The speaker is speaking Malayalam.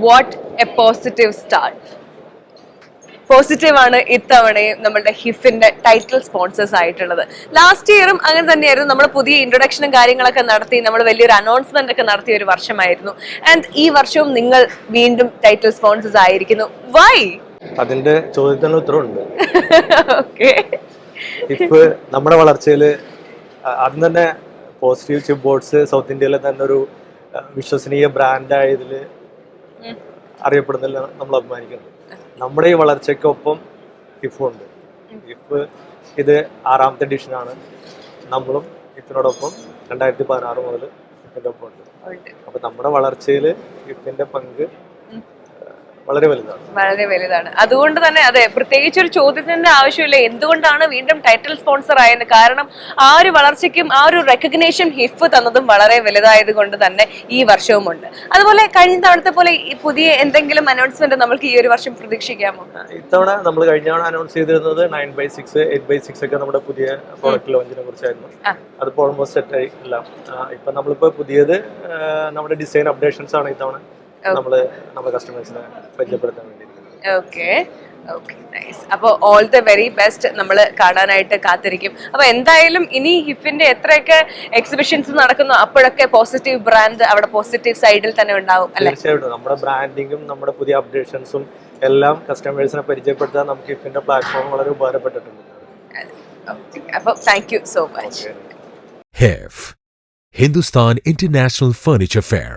What A positive start. Positive ആണ് ഇത്തവണയും നമ്മുടെ ഹിഫിന്റെ ടൈറ്റിൽ സ്പോൺസേഴ്സ് ആയിട്ടുള്ളത്. ലാസ്റ്റ് ഇയറും അങ്ങനെ തന്നെയായിരുന്നു. നമ്മൾ പുതിയ ഇൻട്രൊഡക്ഷനും കാര്യങ്ങളൊക്കെ നടത്തി, നമ്മൾ വലിയൊരു അനൗൺസ്മെന്റ് ഒക്കെ നടത്തിയ ഒരു വർഷമായിരുന്നു. ആൻഡ് ഈ വർഷവും നിങ്ങൾ വീണ്ടും ടൈറ്റിൽ സ്പോൺസേഴ്സ് ആയിരിക്കുന്നു. വൈ? അതിന്റെ ചോദ്യത്തിന് ഉത്തരവുണ്ട്. ഓക്കെ. ഇഫ് നമ്മുടെ വളർച്ചയിൽ ആദ്യം തന്നെ പോസിറ്റീവ് ചിപ്പ് ബോർഡ്സ് സൗത്ത് ഇന്ത്യയിലെ തന്നെ ഒരു വിശ്വസനീയ ബ്രാൻഡായതിൽ അറിയപ്പെടുന്നില്ല, നമ്മൾ അഭിമാനിക്കുന്നു. നമ്മുടെ ഈ വളർച്ചയ്ക്കൊപ്പം ഇഫ് ഉണ്ട്. ഇഫ് ഇത് 6ാമത്തെ എഡിഷനാണ്. നമ്മളും ഇഫിനോടൊപ്പം 2016 മുതൽ ഇഫിന്റെ ഒപ്പം ഉണ്ട്. അപ്പൊ നമ്മുടെ വളർച്ചയിൽ ഇഫിന്റെ പങ്ക് വളരെ വലുതാണ്. അതുകൊണ്ട് തന്നെ അതെ, പ്രത്യേകിച്ച് ഒരു ചോദ്യത്തിന്റെ ആവശ്യമില്ല എന്തുകൊണ്ടാണ് വീണ്ടും ടൈറ്റിൽ സ്പോൺസർ ആയത്. കാരണം ആ ഒരു വളർച്ചയ്ക്കും ആ ഒരു റെക്കഗ്നേഷൻ ഹിഫ് തന്നതും വളരെ വലുതായത് കൊണ്ട് തന്നെ ഈ വർഷവും ഉണ്ട്. അതുപോലെ കഴിഞ്ഞ തവണത്തെ പോലെ ഈ പുതിയ എന്തെങ്കിലും അനൗൺസ്മെന്റ് നമുക്ക് ഈ ഒരു വർഷം പ്രതീക്ഷിക്കാമോ? ഇത്തവണ നമ്മൾ കഴിഞ്ഞ തവണ അനൗൺസ് ചെയ്തിരുന്നത് 9/6, 8/6 ഒക്കെ നമ്മുടെ പുതിയ പ്രോഡക്റ്റ് ലോഞ്ചിനെ കുറിച്ചായിരുന്നു. അതിപ്പോ ഓൾമോസ്റ്റ് സെറ്റ് ആയി എല്ലാം. ഇപ്പൊ നമ്മളിപ്പോ പുതിയത് നമ്മുടെ ഡിസൈൻ അപ്ഡേഷൻസ് ആണ് ഇത്തവണ നമ്മുടെ കസ്റ്റമേഴ്സിനെ പരിചയപ്പെടുത്താൻ വേണ്ടി. Okay, nice. അപ്പോൾ ഓൾ ദ വെരി ബെസ്റ്റ്. നമ്മൾ കാണാനായിട്ട് കാത്തിരിക്കും. അപ്പൊ എന്തായാലും ഇനി ഹിഫിന്റെ എത്രയൊക്കെ എക്സിബിഷൻസ് നടക്കുന്നു അപ്പോഴൊക്കെ പോസിറ്റീവ് ബ്രാൻഡ് അവിടെ പോസിറ്റീവ് സൈഡിൽ തന്നെ ഉണ്ടാവും അല്ലേ? തീർച്ചയായിട്ടും നമ്മുടെ ബ്രാൻഡിങ്ങും നമ്മുടെ പുതിയ അപ്ഡേഷൻസും എല്ലാം കസ്റ്റമേഴ്സിനെ പരിചയപ്പെടുത്താൻ നമുക്ക് ഹിഫിന്റെ പ്ലാറ്റ്ഫോം വളരെ ഉപകാരപ്പെട്ടിട്ടുണ്ട്. അപ്പോൾ thank you so much. HIF, Hindustan International Furniture Fair.